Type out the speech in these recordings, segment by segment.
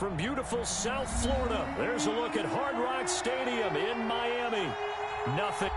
from beautiful South Florida. There's a look at Hard Rock Stadium in Miami. Nothing.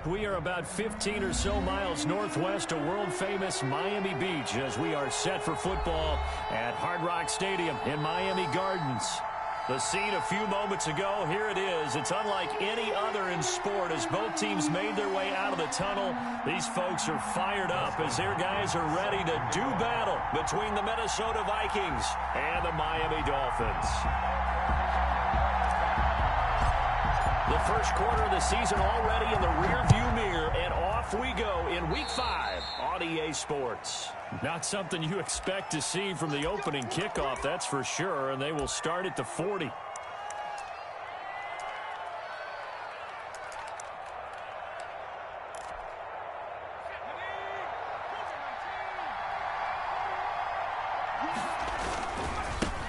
We are about 15 or so miles northwest of world-famous Miami Beach as we are set for football at Hard Rock Stadium in Miami Gardens. The scene a few moments ago, here it is. It's unlike any other in sport as both teams made their way out of the tunnel. These folks are fired up as their guys are ready to do battle between the Minnesota Vikings and the Miami Dolphins. The first quarter of the season already in the rearview mirror, and off we go in Week 5 on EA Sports. Not something you expect to see from the opening kickoff, that's for sure, and they will start at the 40.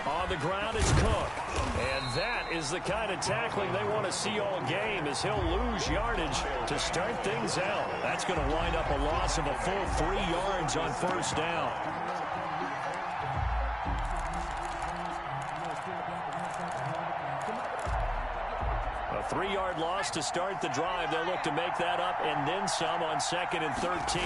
On the ground is Cook. And that is the kind of tackling they want to see all game as he'll lose yardage to start things out. That's going to wind up a loss of a full 3 yards on first down. A 3-yard loss to start the drive. They'll look to make that up and then some on 2nd and 13.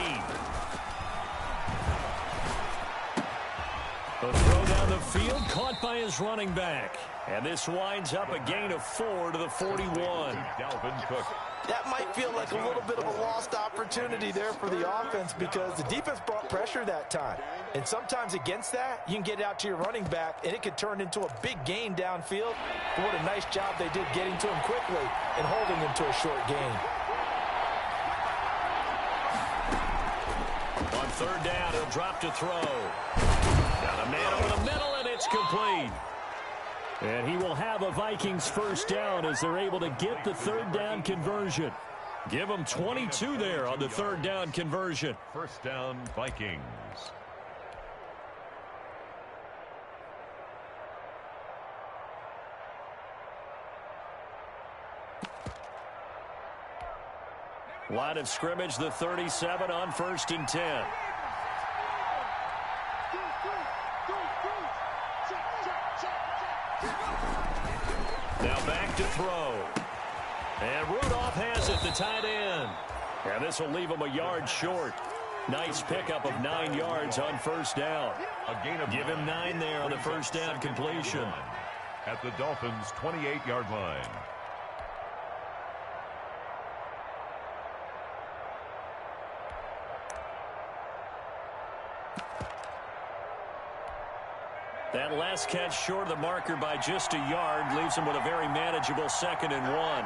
The throw down the field, caught by his running back. And this winds up a gain of 4 to the 41. Dalvin Cook. That might feel like a little bit of a lost opportunity there for the offense because the defense brought pressure that time. And sometimes against that, you can get out to your running back, and it could turn into a big gain downfield. But what a nice job they did getting to him quickly and holding him to a short gain. On 3rd down, he'll drop to throw. Got a man over the middle, and it's complete. And he will have a Vikings first down as they're able to get the 3rd down conversion. Give them 22 there on the 3rd down conversion. First down, Vikings. Line of scrimmage, the 37 on 1st and 10. Now back to throw. And Rudolph has it, the tight end. And this will leave him a yard short. Nice pickup of 9 yards on first down. A gain of Give him 9 there on the first down completion. At the Dolphins' 28-yard line. That last catch short of the marker by just a yard leaves him with a very manageable 2nd and 1.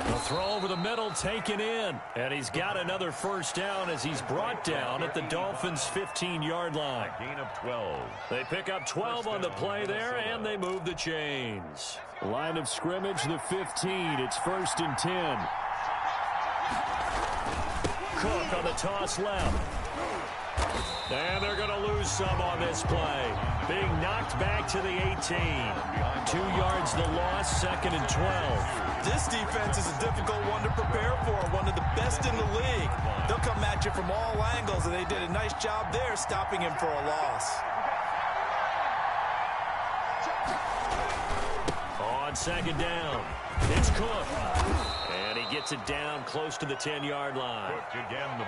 The throw over the middle taken in. And he's got another first down as he's brought down at the Dolphins' 15-yard line. A gain of 12. They pick up 12 on the play there, and they move the chains. Line of scrimmage, the 15. It's 1st and 10. Cook on the toss left. And they're going to lose some on this play. Being knocked back to the 18. 2 yards the loss, 2nd and 12. This defense is a difficult one to prepare for, one of the best in the league. They'll come at you from all angles, and they did a nice job there stopping him for a loss. On 2nd down, it's Cook. And he gets it down close to the 10-yard line.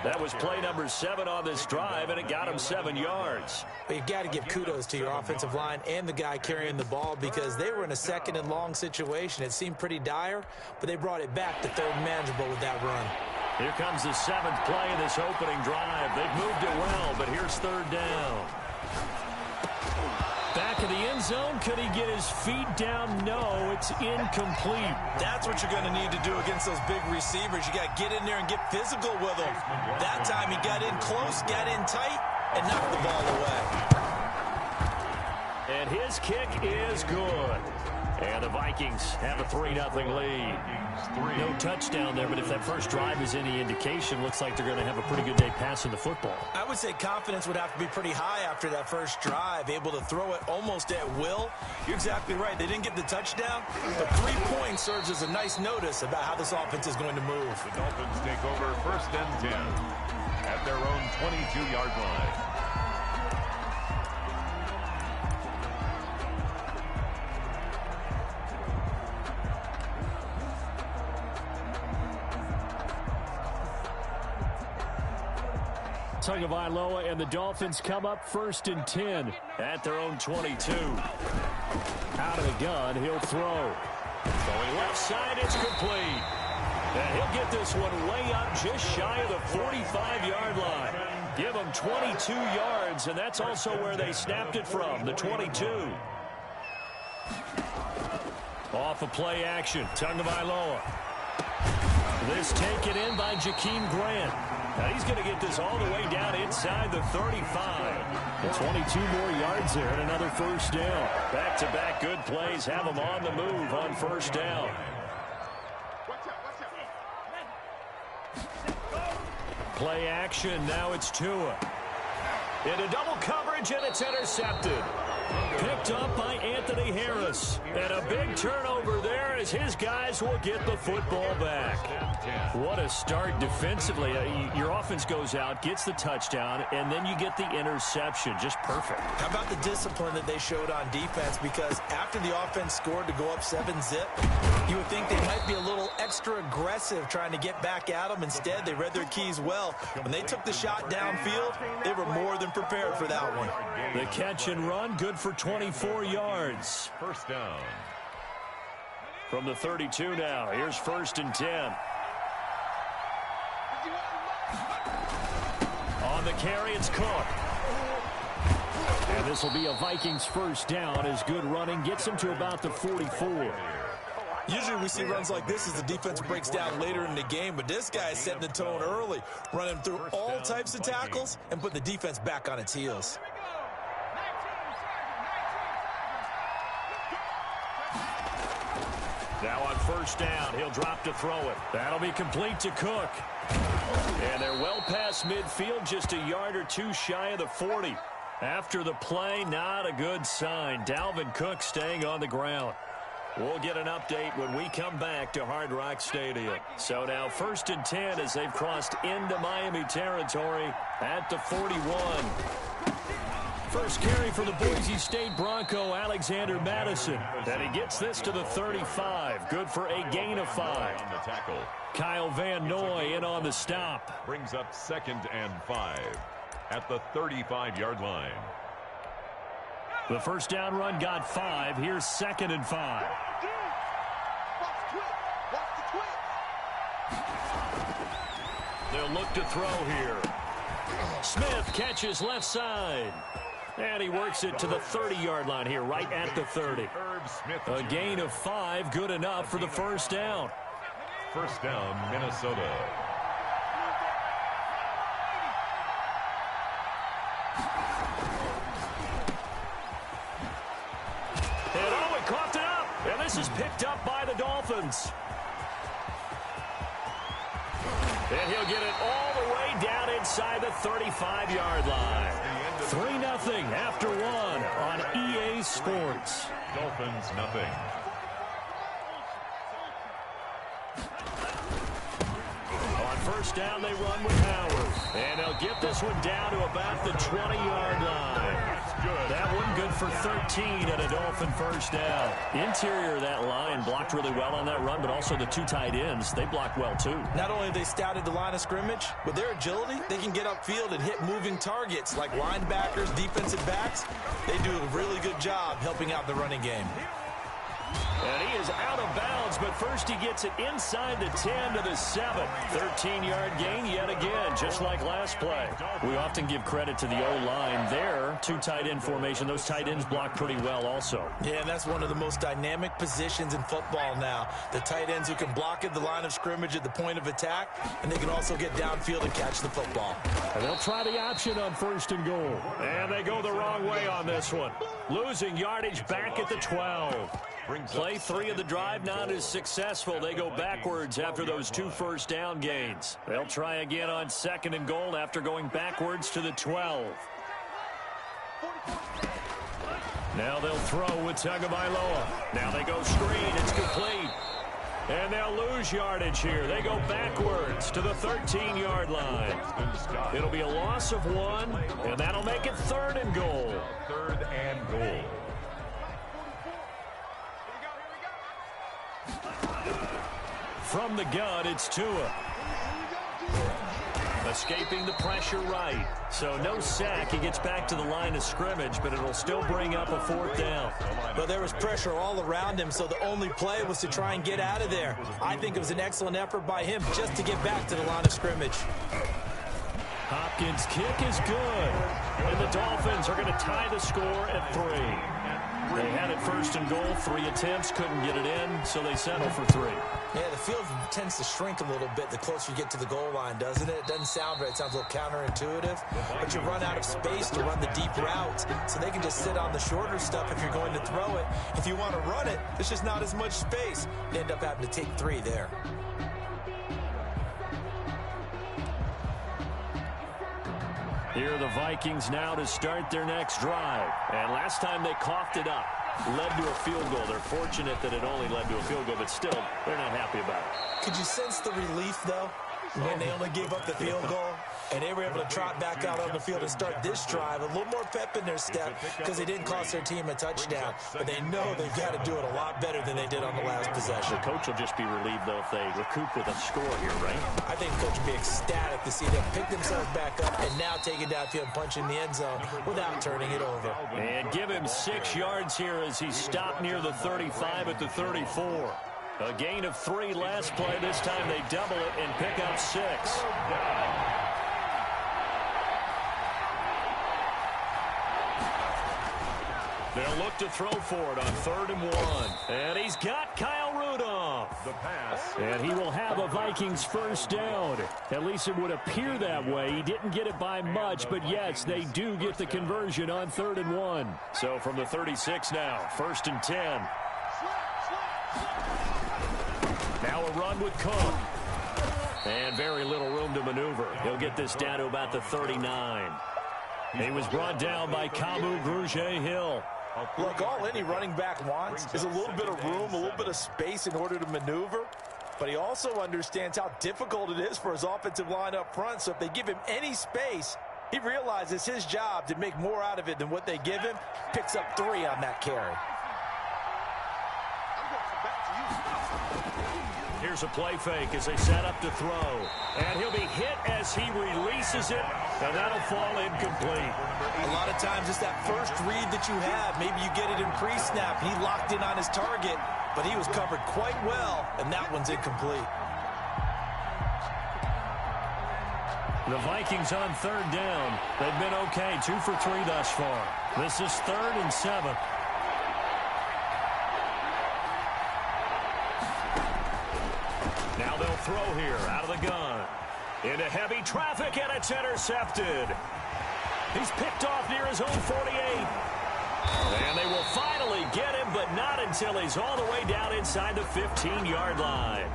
That was play number 7 on this drive, and it got him 7 yards. But you've got to give kudos to your offensive line and the guy carrying the ball because they were in a 2nd and long situation. It seemed pretty dire, but they brought it back to 3rd and manageable with that run. Here comes the 7th play of this opening drive. They've moved it well, but here's 3rd down. Back of the end zone. Could he get his feet down? No, it's incomplete. That's what you're going to need to do against those big receivers. You got to get in there and get physical with them. That time he got in close, got in tight, and knocked the ball away. And his kick is good. And the Vikings have a 3-0 lead. No touchdown there, but if that first drive is any indication, looks like they're going to have a pretty good day passing the football. I would say confidence would have to be pretty high after that first drive, able to throw it almost at will. You're exactly right. They didn't get the touchdown, but 3 points serves as a nice notice about how this offense is going to move. The Dolphins take over 1st and 10 at their own 22-yard line. Tagovailoa and the Dolphins come up 1st and 10 at their own 22. Out of the gun, he'll throw. Going left side, it's complete. And he'll get this one way up just shy of the 45-yard line. Give him 22 yards, and that's also where they snapped it from, the 22. Off of play action, Tagovailoa. This taken in by Jakeem Grant. Now he's going to get this all the way down inside the 35. And 22 more yards there and another 1st down. Back-to-back good plays have him on the move on 1st down. Play action, now it's Tua. Into double coverage, and it's intercepted. Picked up by Anthony Harris. And a big turnover there as his guys will get the football back. What a start defensively. Your offense goes out, gets the touchdown, and then you get the interception. Just perfect. How about the discipline that they showed on defense? Because after the offense scored to go up 7-zip, you would think they might be a little extra aggressive trying to get back at them. Instead, they read their keys well. When they took the shot downfield, they were more than prepared for that one. The catch and run, good for 24 yards. 1st down. From the 32 now, here's 1st and 10. On the carry, it's Cook. And this will be a Vikings 1st down as good running gets him to about the 44. Usually we see runs like this as the defense breaks down later in the game, but this guy is setting the tone early, running through all types of tackles and put the defense back on its heels. Now on 1st down, he'll drop to throw it. That'll be complete to Cook. And they're well past midfield, just a yard or two shy of the 40. After the play, not a good sign. Dalvin Cook staying on the ground. We'll get an update when we come back to Hard Rock Stadium. So now 1st and 10 as they've crossed into Miami territory at the 41. First carry for the Boise State Bronco, Alexander Madison. And he gets this to the 35. Good for a gain of 5. On the tackle. Kyle Van Noy in on the stop. Brings up 2nd and 5 at the 35-yard line. The 1st down run got 5. Here's 2nd and 5. They'll look to throw here. Smith catches left side. And he works it to the 30-yard line here, right at the 30. A gain of 5, good enough for the 1st down. 1st down, Minnesota. And oh, he coughed it up. And this is picked up by the Dolphins. And he'll get it all the way down inside inside the 35-yard line. 3-0 after one on EA Sports. Dolphins, nothing. On first down, they run with Howard. And they'll get this one down to about the 20-yard line. That one good for 13 at a Dolphin first down. Interior of that line blocked really well on that run, but also the two tight ends, they blocked well too. Not only have they scouted the line of scrimmage, with their agility, they can get upfield and hit moving targets like linebackers, defensive backs. They do a really good job helping out the running game. And he is out of bounds, but first he gets it inside the 10 to the 7. 13-yard gain yet again, just like last play. We often give credit to the O-line there. Two tight end formation. Those tight ends block pretty well also. Yeah, and that's one of the most dynamic positions in football now. The tight ends who can block at the line of scrimmage at the point of attack, and they can also get downfield and catch the football. And they'll try the option on first and goal. And they go the wrong way on this one. Losing yardage back at the 12. Play 3 of the drive not as successful. They go backwards after those 2 first down gains. They'll try again on second and goal after going backwards to the 12. Now they'll throw with Tagovailoa. Now they go screen. It's complete. And they'll lose yardage here. They go backwards to the 13-yard line. It'll be a loss of 1, and that'll make it 3rd and goal. 3rd and goal. From the gun, it's Tua. Escaping the pressure right. So no sack. He gets back to the line of scrimmage, but it'll still bring up a 4th down. But there was pressure all around him, so the only play was to try and get out of there. I think it was an excellent effort by him just to get back to the line of scrimmage. Hopkins' kick is good. And the Dolphins are going to tie the score at 3. They had it first and goal, 3 attempts, couldn't get it in, so they settle for 3. Yeah, the field tends to shrink a little bit the closer you get to the goal line, doesn't it? It doesn't sound right. It sounds a little counterintuitive. But you run out of space to run the deep routes, so they can just sit on the shorter stuff if you're going to throw it. If you want to run it, there's just not as much space. You end up having to take 3 there. Here are the Vikings now to start their next drive. And last time they coughed it up, led to a field goal. They're fortunate that it only led to a field goal, but still, they're not happy about it. Could you sense the relief, though, when they only gave up the field goal? And they were able to trot back out on the field and start this drive. A little more pep in their step because they didn't cost their team a touchdown. But they know they've got to do it a lot better than they did on the last possession. The coach will just be relieved, though, if they recoup with a score here, right? I think the coach will be ecstatic to see them pick themselves back up and now take it downfield and punch in the end zone without turning it over. And give him 6 yards here as he stopped near the 35 at the 34. A gain of 3 last play. This time they double it and pick up 6. They'll look to throw for it on 3rd and 1. And he's got Kyle Rudolph. The pass. And he will have a Vikings first down. At least it would appear that way. He didn't get it by much, but yes, they do get the conversion on 3rd and 1. So from the 36 now, 1st and 10. Now a run with Cook. And very little room to maneuver. He'll get this down to about the 39. He was brought down by Kamu Grugier-Hill. Look, all any running back wants is a little bit of room, a little bit of space in order to maneuver. But he also understands how difficult it is for his offensive line up front. So if they give him any space, he realizes his job to make more out of it than what they give him. Picks up 3 on that carry. Here's a play fake as they set up to throw. And he'll be hit as he releases it, and that'll fall incomplete. A lot of times it's that first read that you have. Maybe you get it in pre-snap. He locked in on his target, but he was covered quite well, and that one's incomplete. The Vikings on 3rd down. They've been okay, 2 for 3 thus far. This is 3rd and 7. Now they'll throw here out of the gun. Into heavy traffic, and it's intercepted. He's picked off near his own 48. And they will finally get him, but not until he's all the way down inside the 15-yard line.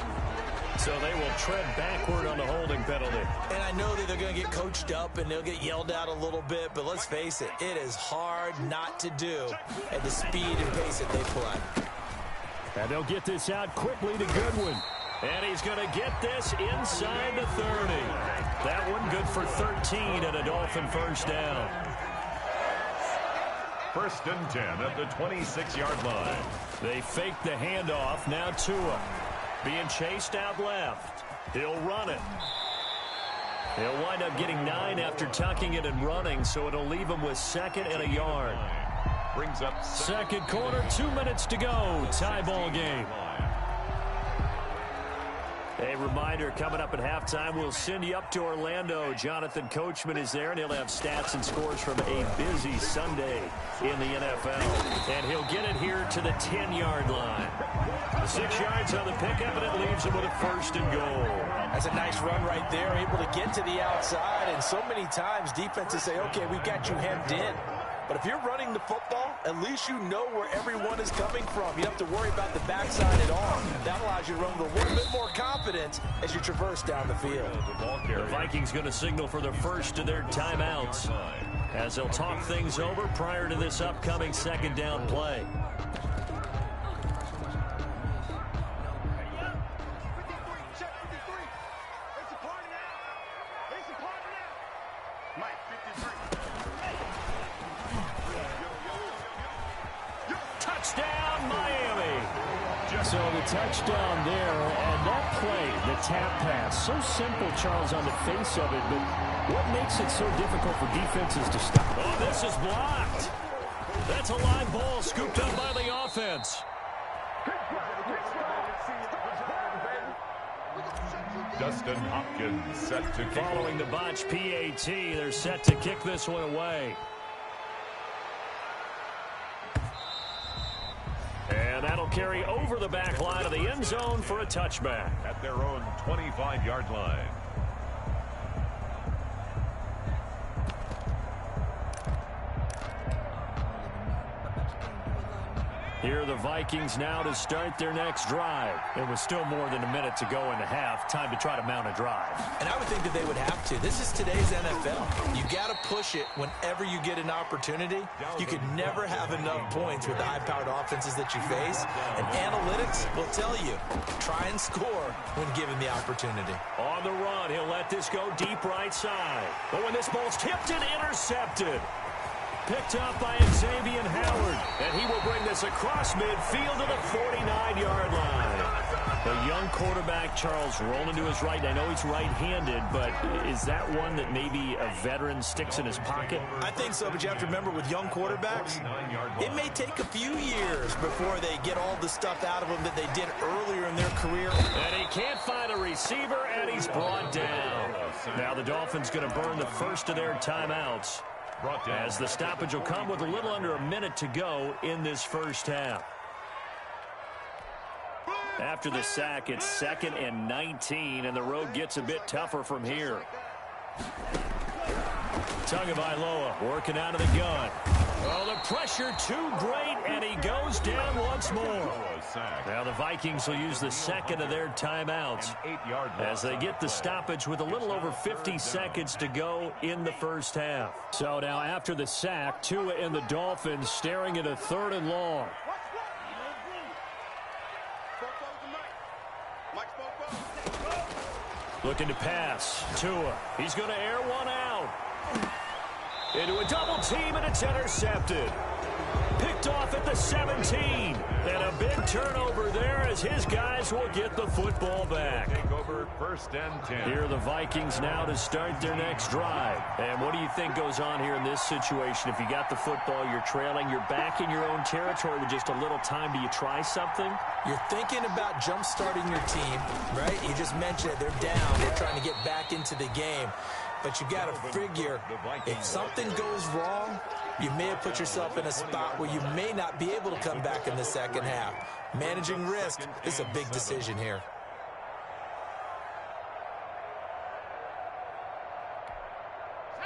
So they will tread backward on the holding penalty. And I know that they're going to get coached up and they'll get yelled at a little bit, but let's face it, it is hard not to do at the speed and pace that they play. And they'll get this out quickly to Goodwin. And he's going to get this inside the 30. That one good for 13 and a Dolphin first down. First and 10 at the 26-yard line. They fake the handoff. Now Tua being chased out left. He'll run it. He'll wind up getting 9 after tucking it and running, so it'll leave him with 2nd and a yard. Brings up second quarter, 2 minutes to go. Tie ball game. A reminder, coming up at halftime, we'll send you up to Orlando. Jonathan Coachman is there, and he'll have stats and scores from a busy Sunday in the NFL. And he'll get it here to the 10-yard line. 6 yards on the pickup, and it leaves him with a 1st and goal. That's a nice run right there, able to get to the outside. And so many times defenses say, okay, we've got you hemmed in. But if you're running the football, at least you know where everyone is coming from. You don't have to worry about the backside at all. That allows you to run with a little bit more confidence as you traverse down the field. The Vikings going to signal for the first of their timeouts as they'll talk things over prior to this upcoming 2nd down play. Touchdown, Miami. So the touchdown there, and that play, the tap pass, so simple, Charles, on the face of it, but what makes it so difficult for defenses to stop? Oh, this is blocked. That's a live ball scooped up by the offense. Dustin Hopkins set to kick. Following the botch PAT, they're set to kick this one away. And that'll carry over the back line of the end zone for a touchback. At their own 25-yard line. Here are the Vikings now to start their next drive. It was still more than a minute to go in the half. Time to try to mount a drive. And I would think that they would have to. This is today's NFL. You got to push it whenever you get an opportunity. You could never have enough points with the high-powered offenses that you face. And analytics will tell you, try and score when given the opportunity. On the run, he'll let this go deep right side. But when this ball's tipped and intercepted. Picked up by Xavier Howard. And he will bring this across midfield to the 49-yard line. The young quarterback, Charles, rolling to his right. I know he's right-handed, but is that one that maybe a veteran sticks in his pocket? I think so, but you have to remember with young quarterbacks, it may take a few years before they get all the stuff out of them that they did earlier in their career. And he can't find a receiver, and he's brought down. Now the Dolphins going to burn the first of their timeouts, as the stoppage will come with a little under a minute to go in this first half. After the sack, it's 2nd and 19, and the road gets a bit tougher from here. Tagovailoa working out of the gun. Oh, the pressure too great, and he goes down once more. Now the Vikings will use the 2nd of their timeouts as they get the stoppage with a little over 50 seconds to go in the first half. So now after the sack, Tua and the Dolphins staring at a 3rd and long. Looking to pass. Tua. He's going to air one out. Into a double team, and it's intercepted. Picked off at the 17. And a big turnover there as his guys will get the football back. Over 1st and 10. Here are the Vikings now to start their next drive. And what do you think goes on here in this situation? If you got the football, you're trailing, you're back in your own territory with just a little time. Do you try something? You're thinking about jump-starting your team, right? You just mentioned it. They're down. They're trying to get back into the game. But you got to figure, if something goes wrong, you may have put yourself in a spot where you may not be able to come back in the second half. Managing risk is a big decision here.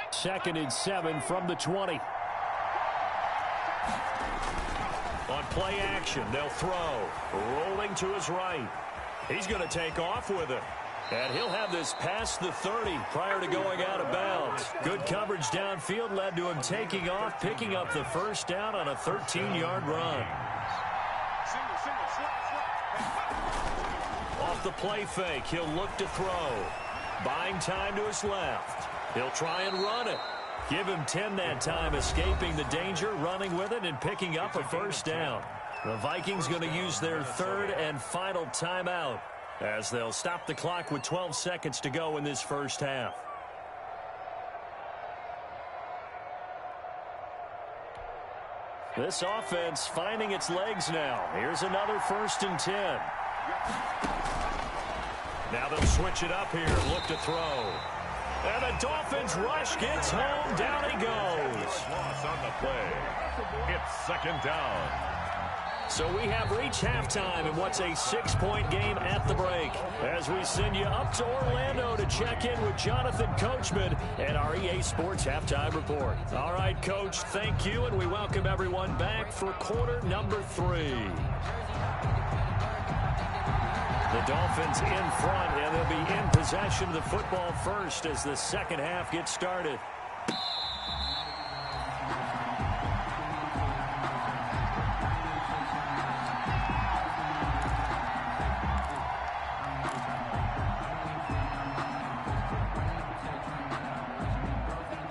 Second and 7 from the 20. On play action, they'll throw. Rolling to his right. He's going to take off with it. And he'll have this past the 30 prior to going out of bounds. Good coverage downfield led to him taking off, picking up the first down on a 13-yard run. Off the play fake, he'll look to throw. Buying time to his left. He'll try and run it. Give him 10 that time, escaping the danger, running with it, and picking up a first down. The Vikings going to use their third and final timeout, as they'll stop the clock with 12 seconds to go in this first half. This offense finding its legs now. Here's another 1st and 10. Now they'll switch it up here. Look to throw. And the Dolphins rush gets home. Down he goes. Loss on the play. It's 2nd down. So we have reached halftime in what's a 6-point game at the break, as we send you up to Orlando to check in with Jonathan Coachman and our EA Sports Halftime Report. All right, Coach, thank you, and we welcome everyone back for quarter number 3. The Dolphins in front, and they'll be in possession of the football first as the second half gets started.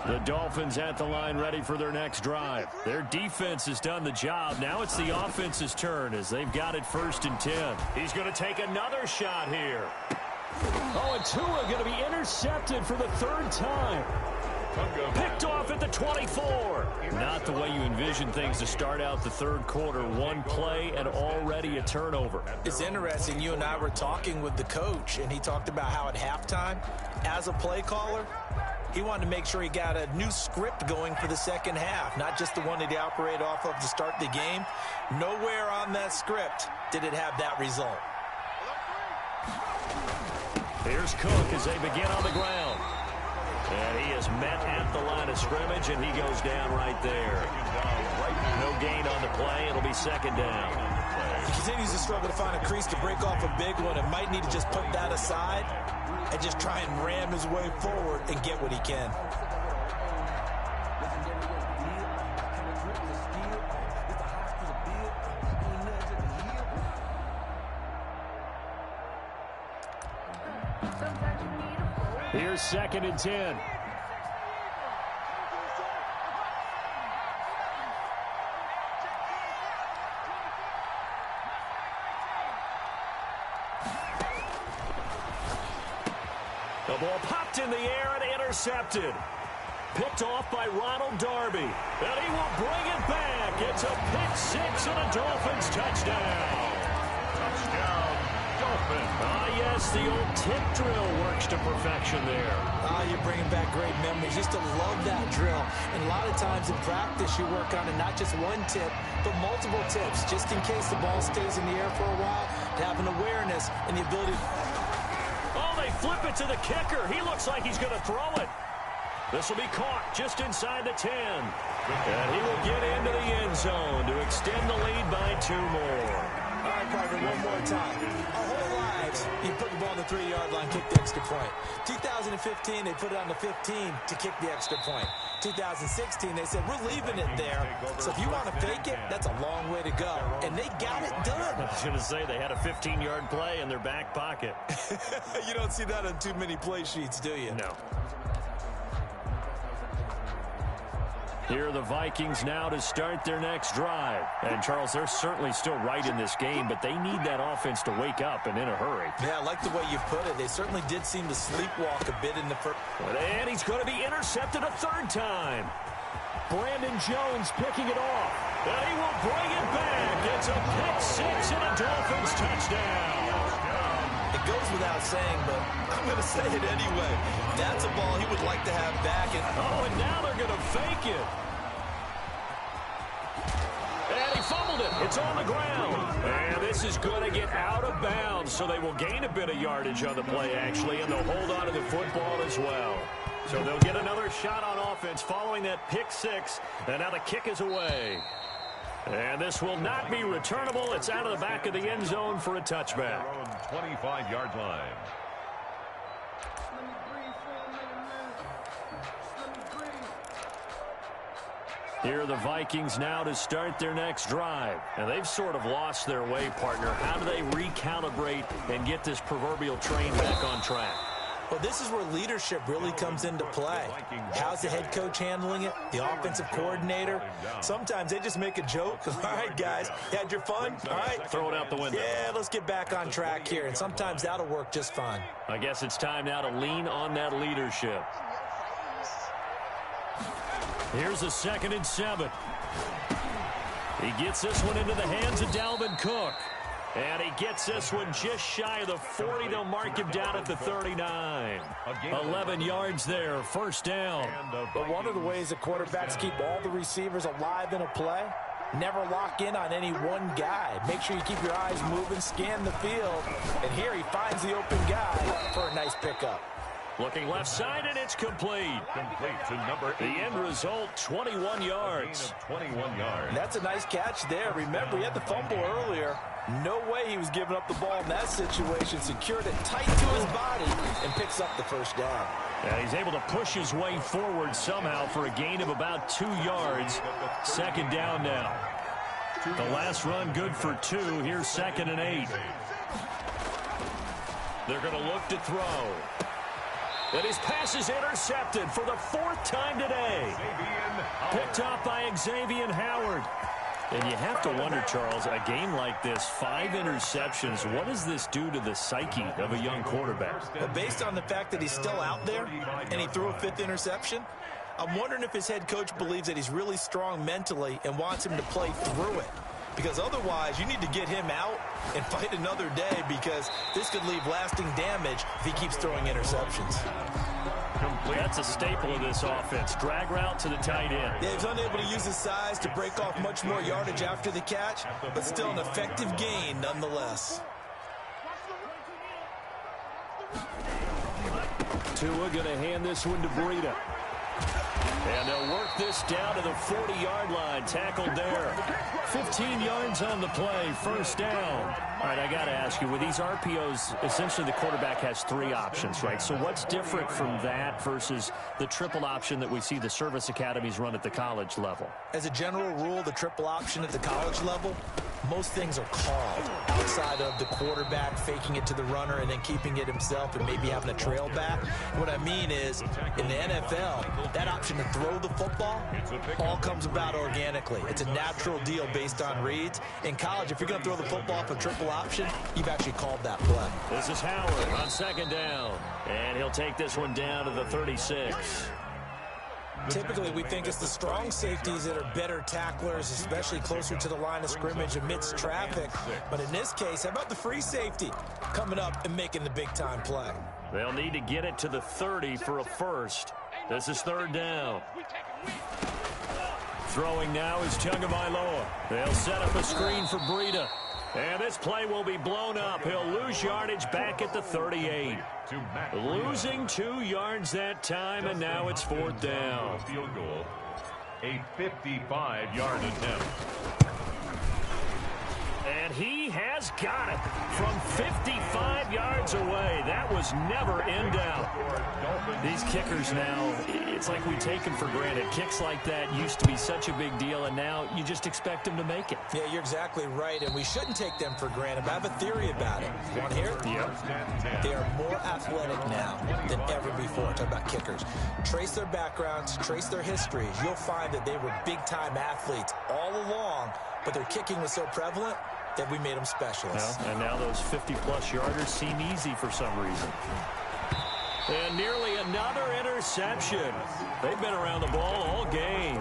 The Dolphins at the line ready for their next drive. Their defense has done the job. Now it's the offense's turn as they've got it 1st and 10. He's going to take another shot here. Oh, and Tua going to be intercepted for the 3rd time. Picked off at the 24. Not the way you envision things to start out the 3rd quarter. One play and already a turnover. It's interesting. You and I were talking with the coach, and he talked about how at halftime, as a play caller, he wanted to make sure he got a new script going for the second half, not just the one that he operated off of to start the game. Nowhere on that script did it have that result. Here's Cook as they begin on the ground. And he is met at the line of scrimmage, and he goes down right there. No gain on the play. It'll be 2nd down. He continues to struggle to find a crease to break off a big one and might need to just put that aside and just try and ram his way forward and get what he can. Here's 2nd and 10. The ball popped in the air and intercepted. Picked off by Ronald Darby. And he will bring it back. It's a pick 6 and a Dolphins touchdown. Touchdown, Dolphins. Ah, yes, the old tip drill works to perfection there. Ah, you're bringing back great memories. Used to love that drill. And a lot of times in practice, you work on it, not just one tip, but multiple tips, just in case the ball stays in the air for a while, to have an awareness and the ability. Oh, they flip it to the kicker. He looks like he's going to throw it. This will be caught just inside the 10. And he will get into the end zone to extend the lead by 2 more. All right, Parker, one more time. Our whole lives, you put the ball on the 3-yard line, kick the extra point. 2015, they put it on the 15 to kick the extra point. 2016, they said, we're leaving it there. So if you want to fake it, that's a long way to go. And they got it done. I was going to say they had a 15-yard play in their back pocket. You don't see that on too many play sheets, do you? No. Here are the Vikings now to start their next drive. And, Charles, they're certainly still right in this game, but they need that offense to wake up and in a hurry. Yeah, I like the way you put it. They certainly did seem to sleepwalk a bit in the first. And he's going to be intercepted a 3rd time. Brandon Jones picking it off. And he will bring it back. It's a pick 6 and a Dolphins touchdown. It goes without saying, but I'm going to say it anyway. That's a ball he would like to have back. And now they're going to fake it. And he fumbled it. It's on the ground. And this is going to get out of bounds, so they will gain a bit of yardage on the play, actually, and they'll hold on to the football as well. So they'll get another shot on offense following that pick 6, and now the kick is away. And this will not be returnable. It's out of the back of the end zone for a touchback. 25-yard line. Here are the Vikings now to start their next drive. And they've sort of lost their way, partner. How do they recalibrate and get this proverbial train back on track? Well, this is where leadership really comes into play. How's the head coach handling it? The offensive coordinator? Sometimes they just make a joke. All right, guys, you had your fun? All right. Throw it out the window. Yeah, let's get back on track here. And sometimes that'll work just fine. I guess it's time now to lean on that leadership. Here's a 2nd and 7. He gets this one into the hands of Dalvin Cook. And he gets this one just shy of the 40. They'll mark him down at the 39. 11 yards there, 1st down. But one of the ways that quarterbacks keep all the receivers alive in a play, never lock in on any one guy. Make sure you keep your eyes moving, scan the field. And here he finds the open guy for a nice pickup. Looking left side, and it's complete. Complete to number 8. The end result, 21 yards. 21 yards. And that's a nice catch there. Remember, he had the fumble earlier. No way he was giving up the ball in that situation. Secured it tight to his body and picks up the 1st down. Yeah, he's able to push his way forward somehow for a gain of about 2 yards. 2nd down now. The last run good for 2. Here's 2nd and 8. They're going to look to throw. And his pass is intercepted for the 4th time today. Picked off by Xavier Howard. And you have to wonder, Charles, a game like this, 5 interceptions, what does this do to the psyche of a young quarterback? Well, based on the fact that he's still out there and he threw a 5th interception, I'm wondering if his head coach believes that he's really strong mentally and wants him to play through it. Because otherwise, you need to get him out and fight another day, because this could leave lasting damage if he keeps throwing interceptions. That's a staple of this offense. Drag route to the tight end. Yeah, he's unable to use his size to break off much more yardage after the catch, but still an effective gain nonetheless. Tua going to hand this one to Breida. And they'll work this down to the 40-yard line. Tackled there. 15 yards on the play. 1st down. All right, I got to ask you, with these RPOs, essentially the quarterback has 3 options, right? So what's different from that versus the triple option that we see the service academies run at the college level? As a general rule, the triple option at the college level, most things are called outside of the quarterback faking it to the runner and then keeping it himself and maybe having a trail back. What I mean is, in the NFL, that option to throw the football all comes about organically. It's a natural deal based on reads. In college, if you're going to throw the football off a triple option, you've actually called that play. This is Howard on 2nd down, and he'll take this one down to the 36. Typically, we think it's the strong safeties that are better tacklers, especially closer to the line of scrimmage amidst traffic. But in this case, how about the free safety coming up and making the big-time play? They'll need to get it to the 30 for a 1st. This is 3rd down. Throwing now is Tagovailoa. They'll set up a screen for Breida. And this play will be blown up. He'll lose yardage back at the 38. Losing 2 yards that time, and now it's 4th down. Field goal, a 55-yard attempt. And he has got it from 55 yards away. That was never in doubt. These kickers now, it's like we take them for granted. Kicks like that used to be such a big deal, and now you just expect them to make it. Yeah, you're exactly right, and we shouldn't take them for granted. But I have a theory about it. You want to hear it? Yep. They are more athletic now than ever before. Talk about kickers. Trace their backgrounds, trace their histories. You'll find that they were big-time athletes all along, but their kicking was so prevalent that we made them specialists. Well, and now those 50-plus yarders seem easy for some reason. And nearly another interception. They've been around the ball all game.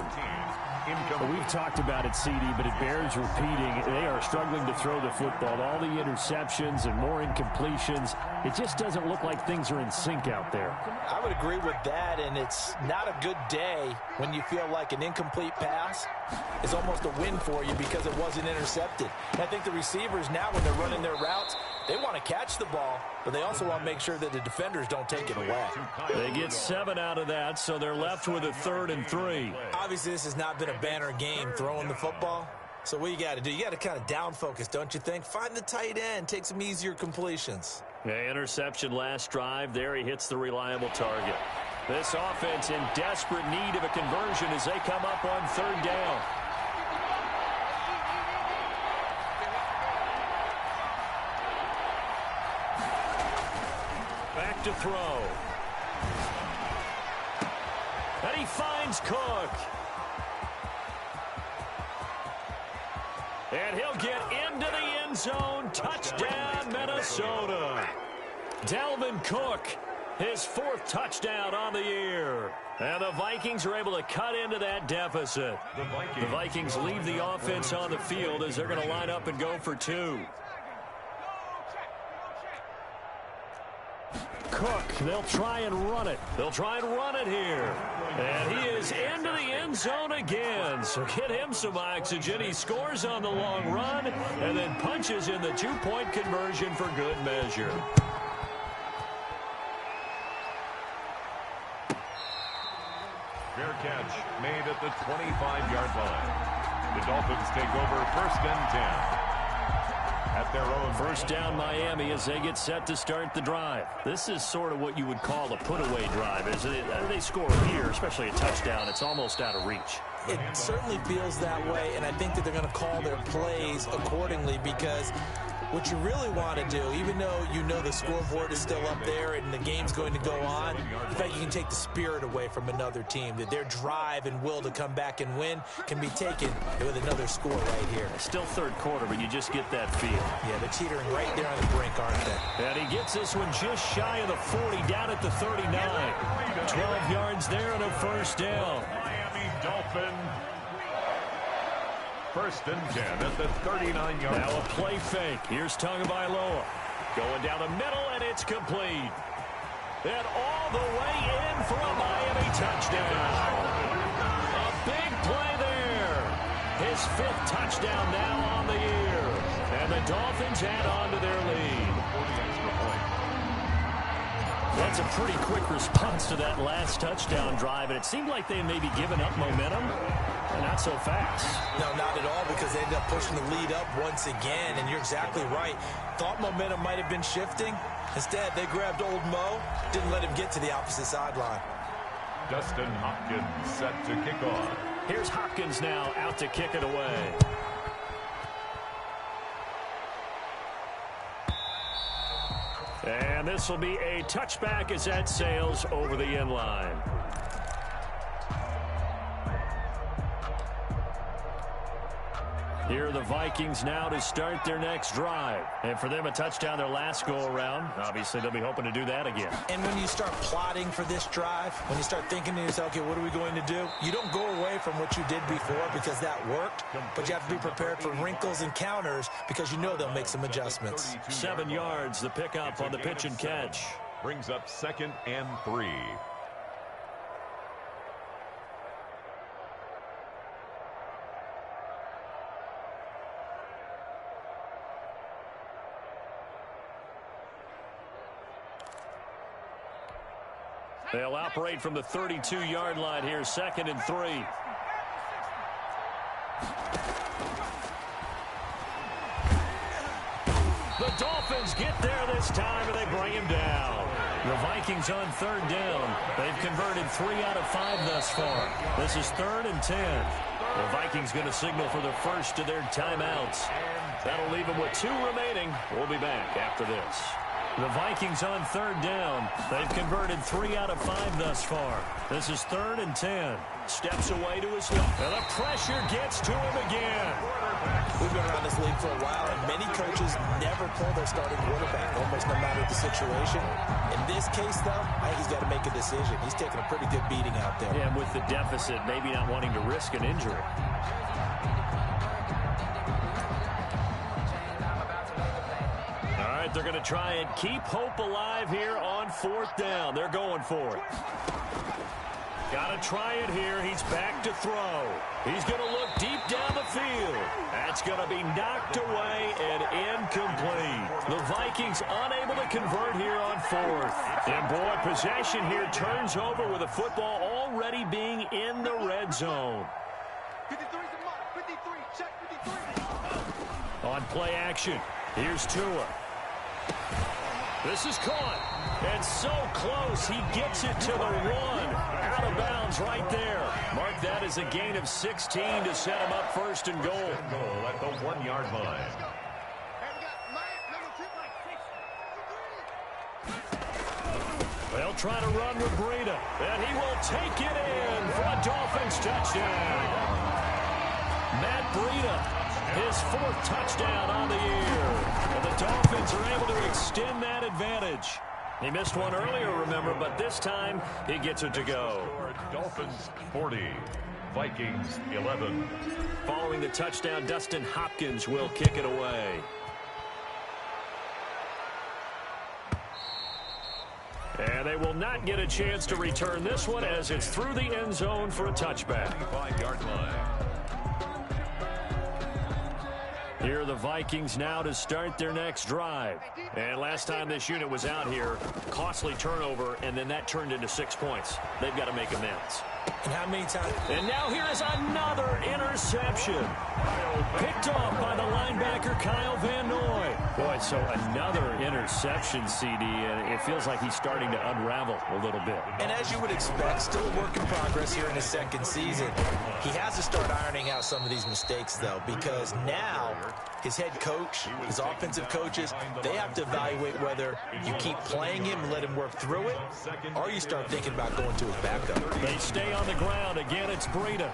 Well, we've talked about it, CD, but it bears repeating. They are struggling to throw the football. All the interceptions and more incompletions. It just doesn't look like things are in sync out there. I would agree with that, and it's not a good day when you feel like an incomplete pass is almost a win for you because it wasn't intercepted. And I think the receivers now, when they're running their routes, they want to catch the ball, but they also want to make sure that the defenders don't take it away. They get 7 out of that, so they're left with a 3rd and 3. Obviously, this has not been a banner game throwing the football, So what you got to do, you got to kind of down focus, don't you think? Find the tight end, take some easier completions. Yeah, interception last drive. There he hits the reliable target. This offense in desperate need of a conversion as they come up on third down. Back to throw. And he finds Cook. And he'll get into the end zone. Touchdown, Minnesota. Dalvin Cook, his 4th touchdown on the year. And the Vikings are able to cut into that deficit. The Vikings leave the offense on the field as they're going to line up and go for 2. Cook, they'll try and run it. They'll try and run it here. And he is into the end zone again. So get him some oxygen. He scores on the long run and then punches in the 2-point conversion for good measure. Fair catch made at the 25-yard line. The Dolphins take over 1st and 10. At their own. First down Miami as they get set to start the drive. This is sort of what you would call a put-away drive. As they score here, especially a touchdown, it's almost out of reach. It certainly feels that way, and I think that they're going to call their plays accordingly because what you really want to do, even though you know the scoreboard is still up there and the game's going to go on, in fact, you can take the spirit away from another team, that their drive and will to come back and win can be taken with another score right here. Still third quarter, but you just get that feel. Yeah, they're teetering right there on the brink, aren't they? And he gets this one just shy of the 40, down at the 39. 12 yards there and a first down. Miami Dolphin. 1st and 10 at the 39-yard line. Now a play fake. Here's Tagovailoa. Going down the middle, and it's complete. And all the way in for a Miami touchdown. A big play there. His 5th touchdown now on the year. And the Dolphins add on to their lead. That's a pretty quick response to that last touchdown drive, and it seemed like they may be giving up momentum. Not so fast. No, not at all, because they ended up pushing the lead up once again, and you're exactly right. Thought momentum might have been shifting. Instead, they grabbed old Mo, didn't let him get to the opposite sideline. Dustin Hopkins set to kick off. Here's Hopkins now out to kick it away. And this will be a touchback as that sails over the end line. Here are the Vikings now to start their next drive. And for them, a touchdown their last go-around. Obviously, they'll be hoping to do that again. And when you start plotting for this drive, when you start thinking to yourself, okay, what are we going to do? You don't go away from what you did before because that worked, but you have to be prepared for wrinkles and counters because you know they'll make some adjustments. 7 yards, the pickup on the pitch and catch. Brings up 2nd and 3. They'll operate from the 32-yard line here, 2nd and 3. The Dolphins get there this time, and they bring him down. The Vikings on 3rd down. They've converted 3 out of 5 thus far. This is 3rd and 10. The Vikings going to signal for the first of their timeouts. That'll leave them with 2 remaining. We'll be back after this. The Vikings on 3rd down. They've converted 3 out of 5 thus far. This is 3rd and 10. Steps away to his left. And the pressure gets to him again. We've been around this league for a while, and many coaches never pull their starting quarterback, almost no matter the situation. In this case, though, I think he's got to make a decision. He's taking a pretty good beating out there. Yeah, and with the deficit, maybe not wanting to risk an injury. They're going to try and keep hope alive here on 4th down. They're going for it. Got to try it here. He's back to throw. He's going to look deep down the field. That's going to be knocked away and incomplete. The Vikings unable to convert here on 4th. And boy, possession here turns over with the football already being in the red zone. 53's a mark. 53. On play action, here's Tua. This is caught, and so close, he gets it to the 1. Out of bounds right there. Mark that as a gain of 16 to set him up first and goal. Goal at the 1-yard line. They'll try to run with Breida, and he will take it in for a Dolphins touchdown. Matt Breida, his 4th touchdown on the year. And the Dolphins are able to extend that advantage. He missed one earlier, remember, but this time he gets it to go. Dolphins 40, Vikings 11. Following the touchdown, Dustin Hopkins will kick it away. And they will not get a chance to return this one as it's through the end zone for a touchback. 25-yard line. Here are the Vikings now to start their next drive. And last time this unit was out here, costly turnover, and then that turned into 6 points. They've got to make amends. And how many times? And now here is another interception. Picked off by the linebacker, Kyle Van Noy. Boy, so another interception, CD, and it feels like he's starting to unravel a little bit. And as you would expect, still a work in progress here in his 2nd season. He has to start ironing out some of these mistakes, though, because now his head coach, his offensive coaches, they have to evaluate whether you keep playing him and let him work through it, or you start thinking about going to his backup. They stay on the ground. Again, it's Breida.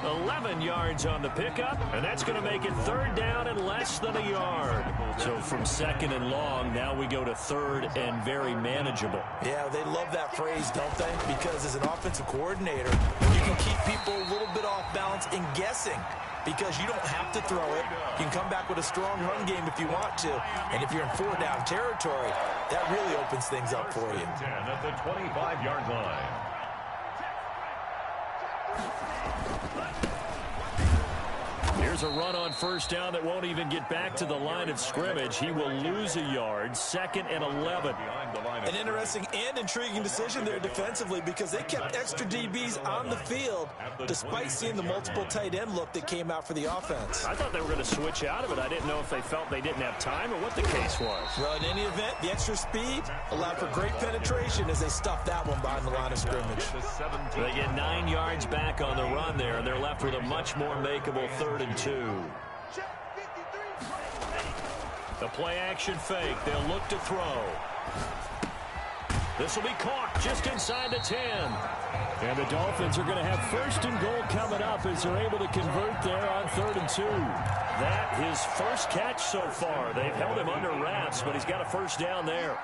11 yards on the pickup, and that's going to make it 3rd down and less than a yard. So from 2nd and long, now we go to 3rd and very manageable. Yeah, they love that phrase, don't they? Because as an offensive coordinator, you can keep people a little bit off balance and guessing, because you don't have to throw it. You can come back with a strong run game if you want to. And if you're in 4-down territory, that really opens things up for you. 10 at the 25-yard line. Here's a run on 1st down that won't even get back to the line of scrimmage. He will lose a yard. 2nd and 11. An interesting and intriguing decision there defensively, because they kept extra DBs on the field despite seeing the multiple tight end look that came out for the offense. I thought they were going to switch out of it. I didn't know if they felt they didn't have time or what the case was. Well, in any event, the extra speed allowed for great penetration as they stuffed that one behind the line of scrimmage. They get 9 yards back on the run there, and they're left with a much more makeable 3rd and 2. The play action fake. They'll look to throw. This will be caught just inside the 10. And the Dolphins are going to have 1st and goal coming up as they're able to convert there on 3rd and 2. That his first catch so far. They've held him under wraps, but he's got a 1st down there.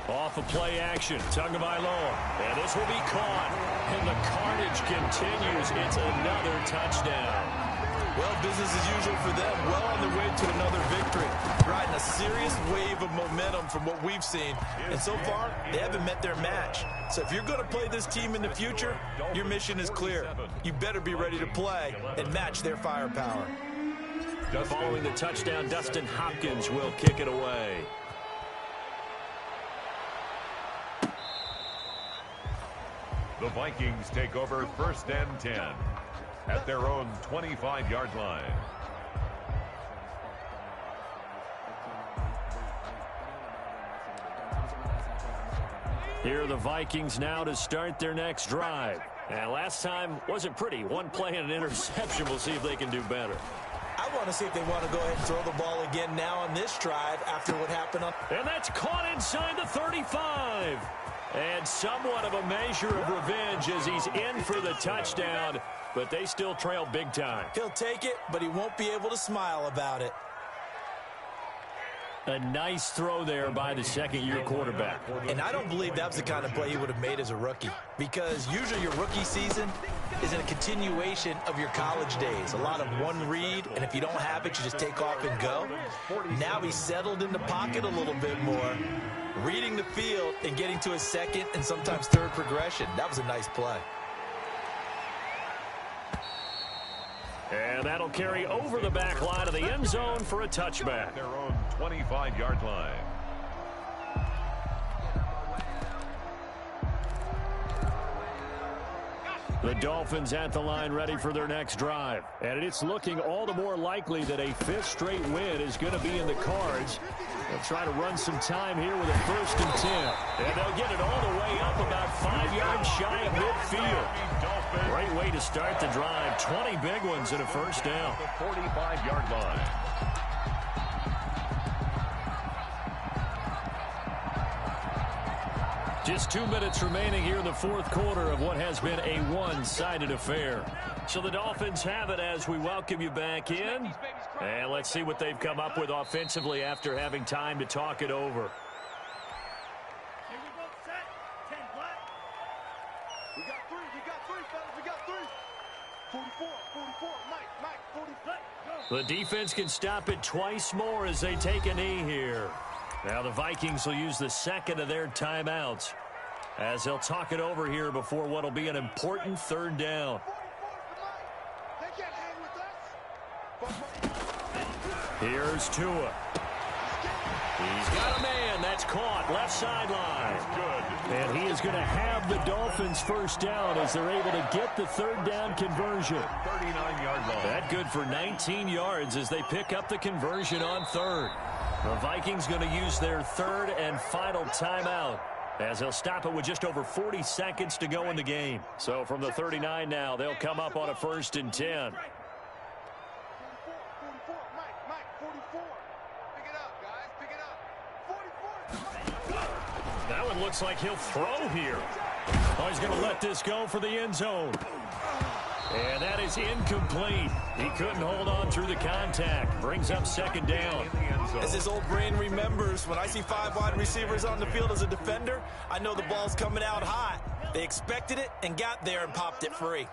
Off of play action, Tagovailoa, and this will be caught, and the carnage continues. It's another touchdown. Well, business as usual for them, well on their way to another victory, riding a serious wave of momentum from what we've seen, and so far, they haven't met their match. So if you're going to play this team in the future, your mission is clear. You better be ready to play and match their firepower. Following the touchdown, Dustin Hopkins will kick it away. The Vikings take over 1st and 10 at their own 25-yard line. Here are the Vikings now to start their next drive. And last time wasn't pretty. One play and an interception. We'll see if they can do better. I want to see if they want to go ahead and throw the ball again now on this drive after what happened on. And that's caught inside the 35. And somewhat of a measure of revenge as he's in for the touchdown, but they still trail big time. He'll take it, but he won't be able to smile about it. A nice throw there by the 2nd-year quarterback. And I don't believe that was the kind of play he would have made as a rookie, because usually your rookie season is a continuation of your college days. A lot of one read, and if you don't have it, you just take off and go. Now he's settled in the pocket a little bit more, reading the field and getting to his 2nd and sometimes 3rd progression. That was a nice play. And that'll carry over the back line of the end zone for a touchback. Their own 25-yard line. The Dolphins at the line ready for their next drive. And it's looking all the more likely that a fifth straight win is going to be in the cards. They'll try to run some time here with a 1st and 10. And they'll get it all the way up about 5 yards shy of midfield. Great way to start the drive. 20 big ones and a 1st down. The 45-yard line. Just 2 minutes remaining here in the 4th quarter of what has been a one-sided affair. So the Dolphins have it as we welcome you back in. And let's see what they've come up with offensively after having time to talk it over. Here we go, set, 10 black. We got three, fellas, we got three. 44, Mike, 40. The defense can stop it twice more as they take a knee here. Now the Vikings will use the 2nd of their timeouts as they'll talk it over here before what will be an important 3rd down. Here's Tua. He's got a man. That's caught. Left sideline. Good. And he is going to have the Dolphins 1st down as they're able to get the 3rd down conversion. 39-yard line. That good for 19 yards as they pick up the conversion on 3rd. The Vikings going to use their 3rd and final timeout as they'll stop it with just over 40 seconds to go in the game. So from the 39 now, they'll come up on a 1st and 10. 44, Mike, 44. Pick it up, guys, pick it up. 44. That one looks like he'll throw here. Oh, he's going to let this go for the end zone. And that is incomplete. He couldn't hold on through the contact. Brings up 2nd down. As his old brain remembers, when I see 5 wide receivers on the field as a defender, I know the ball's coming out hot. They expected it and got there and popped it free.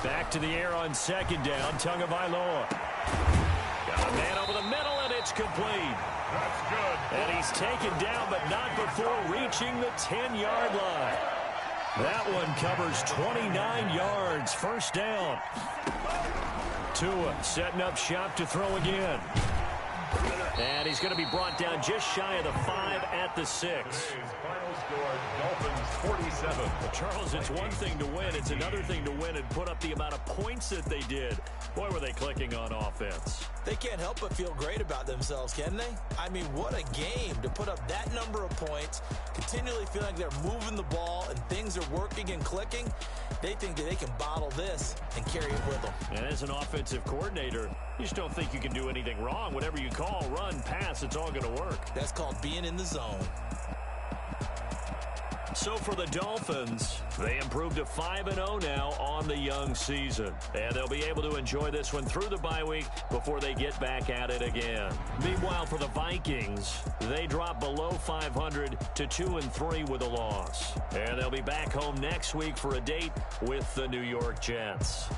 Back to the air on 2nd down. Tagovailoa. Got a man over the middle, and it's complete. That's good. And he's taken down, but not before reaching the 10-yard line. That one covers 29 yards. 1st down. Tua setting up shop to throw again. And he's going to be brought down just shy of the 5 at the 6. Final score, Dolphins 47. Well, Charles, it's one thing to win. It's another thing to win and put up the amount of points that they did. Boy, were they clicking on offense. They can't help but feel great about themselves, can they? I mean, what a game to put up that number of points, continually feel like they're moving the ball and things are working and clicking. They think that they can bottle this and carry it with them. And as an offensive coordinator, you just don't think you can do anything wrong. Whatever you call, run, pass, it's all going to work. That's called being in the zone. So for the Dolphins, they improved to 5-0 now on the young season. And they'll be able to enjoy this one through the bye week before they get back at it again. Meanwhile, for the Vikings, they drop below 500 to 2-3 with a loss. And they'll be back home next week for a date with the New York Jets.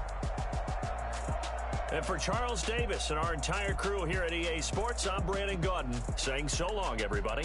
And for Charles Davis and our entire crew here at EA Sports, I'm Brandon Gaudin saying so long, everybody.